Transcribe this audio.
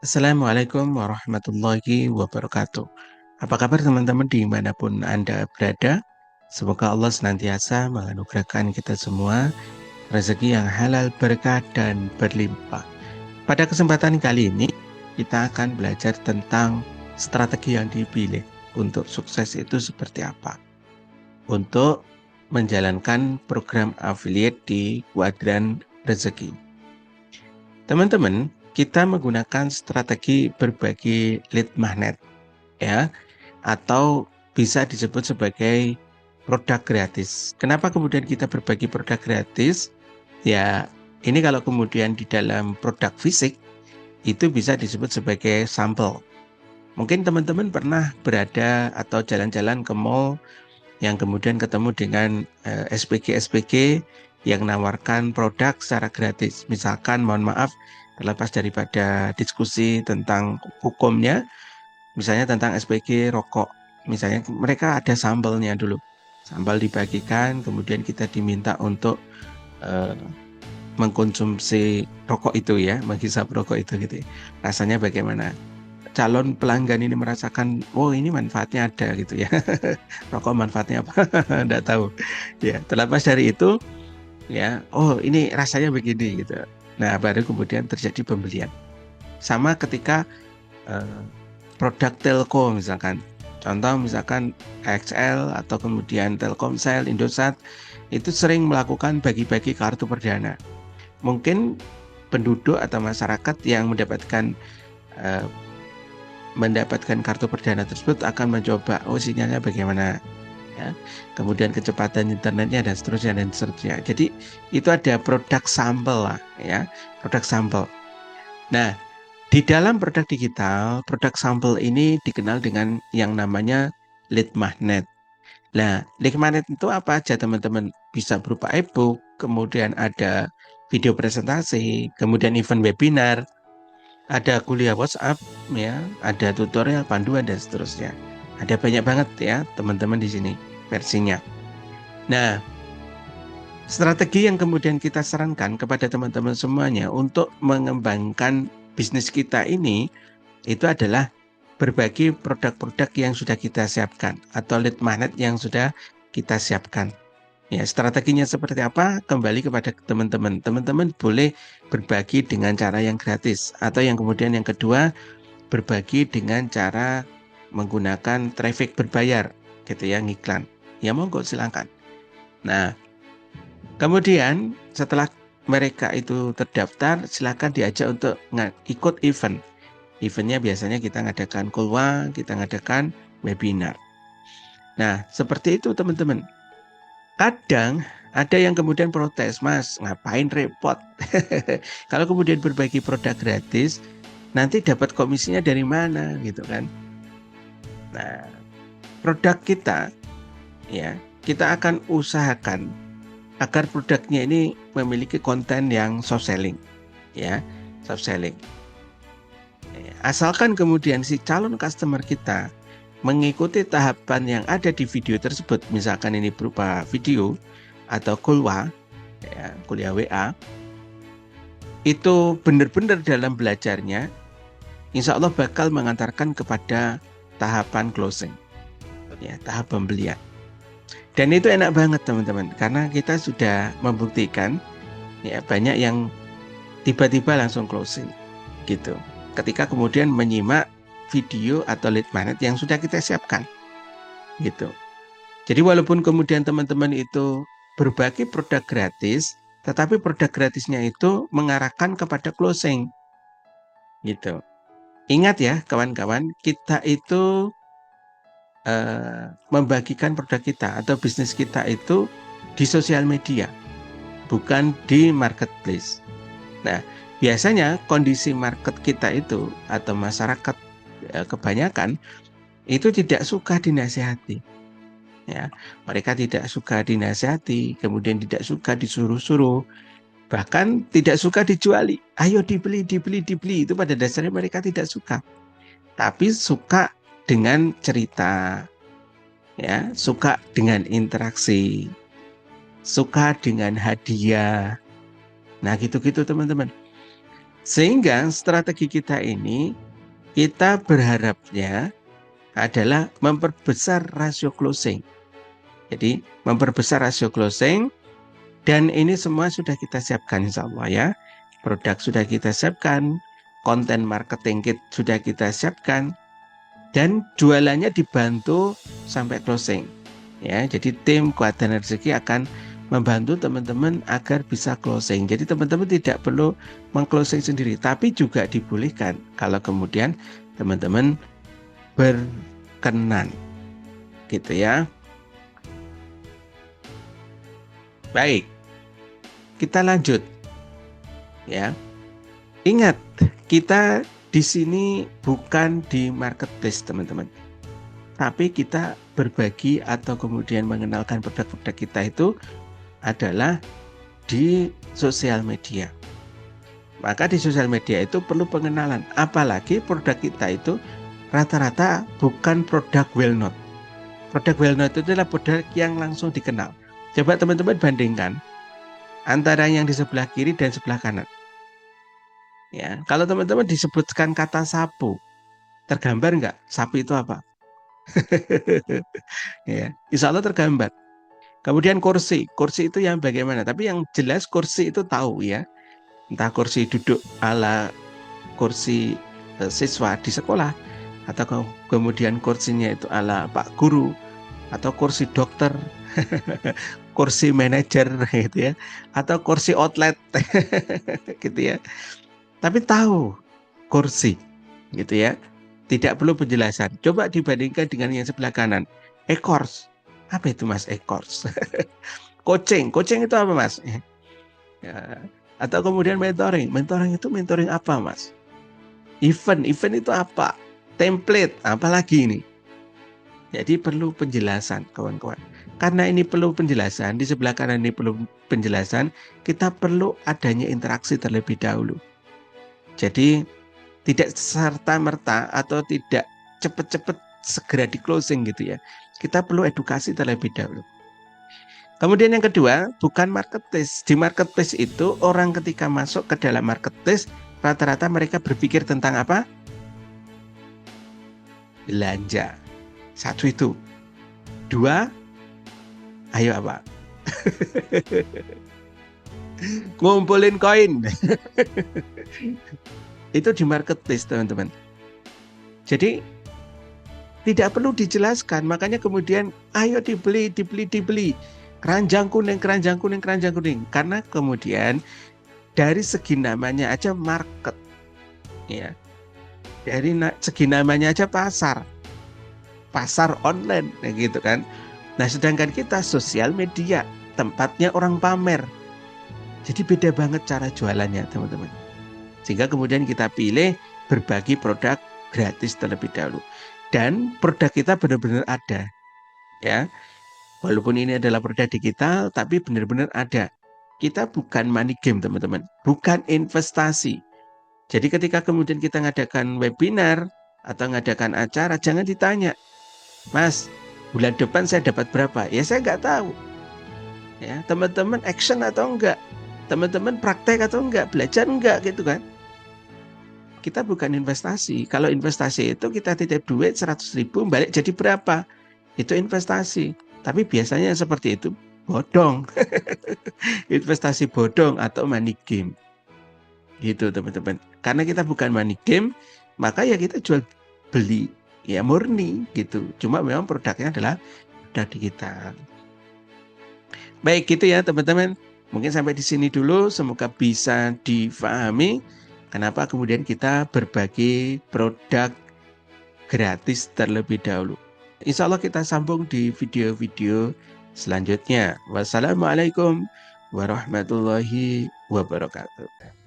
Assalamualaikum warahmatullahi wabarakatuh. Apa kabar teman-teman dimanapun Anda berada? Semoga Allah senantiasa menganugerahkan kita semua rezeki yang halal, berkah, dan berlimpah. Pada kesempatan kali ini, kita akan belajar tentang strategi yang dipilih untuk sukses itu seperti apa. Untuk menjalankan program affiliate di Kuadran Rezeki. Teman-teman, kita menggunakan strategi berbagi lead magnet ya, atau bisa disebut sebagai produk gratis. Kenapa kemudian kita berbagi produk gratis? Ya, ini kalau kemudian di dalam produk fisik itu bisa disebut sebagai sampel. Mungkin teman-teman pernah berada atau jalan-jalan ke mall yang kemudian ketemu dengan SPG-SPG yang menawarkan produk secara gratis. Misalkan, mohon maaf, terlepas daripada diskusi tentang hukumnya, misalnya tentang SPG rokok. Misalnya mereka ada sambalnya dulu. Sambal dibagikan, kemudian kita diminta untuk eh, mengkonsumsi rokok itu ya, menghisap rokok itu gitu ya. Rasanya bagaimana? Calon pelanggan ini merasakan, oh ini manfaatnya ada gitu ya. Rokok manfaatnya apa? Enggak tahu. Ya, terlepas dari itu, ya, oh ini rasanya begini gitu. Nah, baru kemudian terjadi pembelian. Sama ketika eh, produk telco misalkan. Contoh misalkan XL atau kemudian Telkomsel, Indosat itu sering melakukan bagi-bagi kartu perdana. Mungkin penduduk atau masyarakat yang eh, mendapatkan kartu perdana tersebut akan mencoba, oh sinyalnya bagaimana, ya, kemudian kecepatan internetnya dan seterusnya dan seterusnya. Jadi itu ada produk sampel lah, ya, produk sampel. Nah, di dalam produk digital, produk sampel ini dikenal dengan yang namanya lead magnet. Nah, lead magnet itu apa aja teman-teman? Bisa berupa e-book, kemudian ada video presentasi, kemudian event webinar, ada kuliah WhatsApp, ya, ada tutorial, panduan, dan seterusnya. Ada banyak banget ya teman-teman di sini versinya. Nah, strategi yang kemudian kita sarankan kepada teman-teman semuanya untuk mengembangkan bisnis kita ini itu adalah berbagi produk-produk yang sudah kita siapkan atau lead magnet yang sudah kita siapkan. Ya, strateginya seperti apa? Kembali kepada teman-teman. Teman-teman boleh berbagi dengan cara yang gratis atau yang kemudian yang kedua berbagi dengan cara menggunakan traffic berbayar gitu ya, ngiklan. Ya monggo silakan. Nah, kemudian setelah mereka itu terdaftar, silakan diajak untuk ikut event. Eventnya biasanya kita ngadakan kulwa, kita ngadakan webinar. Nah, seperti itu teman-teman. Kadang ada yang kemudian protes, Mas, ngapain repot? Kalau kemudian berbagi produk gratis, nanti dapat komisinya dari mana gitu kan? Nah, produk kita ya, kita akan usahakan agar produknya ini memiliki konten yang soft selling ya, soft selling. Asalkan kemudian si calon customer kita mengikuti tahapan yang ada di video tersebut, misalkan ini berupa video atau kulwa, ya, kuliah WA, itu benar-benar dalam belajarnya, insya Allah bakal mengantarkan kepada tahapan closing, ya, tahap pembelian. Dan itu enak banget teman-teman, karena kita sudah membuktikan, ya, banyak yang tiba-tiba langsung closing, gitu. Ketika kemudian menyimak video atau lead magnet yang sudah kita siapkan, gitu. Jadi walaupun kemudian teman-teman itu berbagi produk gratis, tetapi produk gratisnya itu mengarahkan kepada closing, gitu. Ingat ya kawan-kawan, kita itu membagikan produk kita atau bisnis kita itu di sosial media, bukan di marketplace. Nah, biasanya kondisi market kita itu atau masyarakat kebanyakan itu tidak suka dinasihati. Ya, mereka tidak suka dinasihati, kemudian tidak suka disuruh-suruh, bahkan tidak suka dijuali. Ayo dibeli, dibeli, dibeli. Itu pada dasarnya mereka tidak suka. Tapi suka dengan cerita, ya, suka dengan interaksi, suka dengan hadiah. Nah, gitu-gitu teman-teman. Sehingga strategi kita ini, kita berharapnya adalah memperbesar rasio closing. Jadi memperbesar rasio closing, dan ini semua sudah kita siapkan insya Allah ya. Produk sudah kita siapkan, konten marketing sudah kita siapkan, dan jualannya dibantu sampai closing. Ya, jadi tim Kuatan Rezeki akan membantu teman-teman agar bisa closing. Jadi teman-teman tidak perlu meng-closing sendiri, tapi juga dibolehkan kalau kemudian teman-teman berkenan. Gitu ya. Baik. Kita lanjut. Ya. Ingat, kita di sini bukan di marketplace, teman-teman. Tapi kita berbagi atau kemudian mengenalkan produk-produk kita itu adalah di sosial media. Maka di sosial media itu perlu pengenalan. Apalagi produk kita itu rata-rata bukan produk well known. Produk well known itu adalah produk yang langsung dikenal. Coba teman-teman bandingkan antara yang di sebelah kiri dan sebelah kanan. Ya, kalau teman-teman disebutkan kata sapu, tergambar nggak sapu itu apa? Ya, insya Allah tergambar. Kemudian kursi itu yang bagaimana? Tapi yang jelas kursi itu tahu ya. Entah kursi duduk ala kursi siswa di sekolah, atau kemudian kursinya itu ala Pak Guru, atau kursi dokter, kursi manajer gitu ya, atau kursi outlet gitu ya. Tapi tahu kursi gitu ya. Tidak perlu penjelasan. Coba dibandingkan dengan yang sebelah kanan. E-course. Apa itu Mas e-course? Coaching itu apa Mas? Ya. Atau kemudian mentoring itu mentoring apa Mas? Event itu apa? Template, apalagi ini? Jadi perlu penjelasan kawan-kawan. Karena ini perlu penjelasan, di sebelah kanan ini perlu penjelasan, kita perlu adanya interaksi terlebih dahulu. Jadi tidak serta-merta atau tidak cepat-cepat segera di closing gitu ya. Kita perlu edukasi terlebih dahulu. Kemudian yang kedua, bukan marketplace. Di marketplace itu orang ketika masuk ke dalam marketplace, rata-rata mereka berpikir tentang apa? Belanja. Satu itu. Dua, ayo apa? Ngumpulin koin. Itu di marketplace, teman-teman. Jadi tidak perlu dijelaskan, makanya kemudian ayo dibeli. Keranjang kuning. Karena kemudian dari segi namanya aja market. Ya. Dari segi namanya aja pasar online gitu kan. Nah, sedangkan kita sosial media, tempatnya orang pamer. Jadi beda banget cara jualannya, teman-teman. Sehingga kemudian kita pilih berbagi produk gratis terlebih dahulu. Dan produk kita benar-benar ada. Ya. Walaupun ini adalah produk digital, tapi benar-benar ada. Kita bukan money game, teman-teman. Bukan investasi. Jadi ketika kemudian kita ngadakan webinar atau ngadakan acara, jangan ditanya, Mas, bulan depan saya dapat berapa? Ya saya nggak tahu. Ya, teman-teman action atau enggak? Teman-teman praktek atau enggak? Belajar enggak gitu kan? Kita bukan investasi. Kalau investasi itu kita titip duit 100.000 balik jadi berapa? Itu investasi. Tapi biasanya seperti itu bodong. Investasi bodong atau money game. Gitu teman-teman. Karena kita bukan money game, maka ya kita jual beli ya murni gitu. Cuma memang produknya adalah produk digital. Baik gitu ya teman-teman. Mungkin sampai di sini dulu. Semoga bisa difahami kenapa kemudian kita berbagi produk gratis terlebih dahulu. Insya Allah kita sambung di video-video selanjutnya. Wassalamualaikum warahmatullahi wabarakatuh.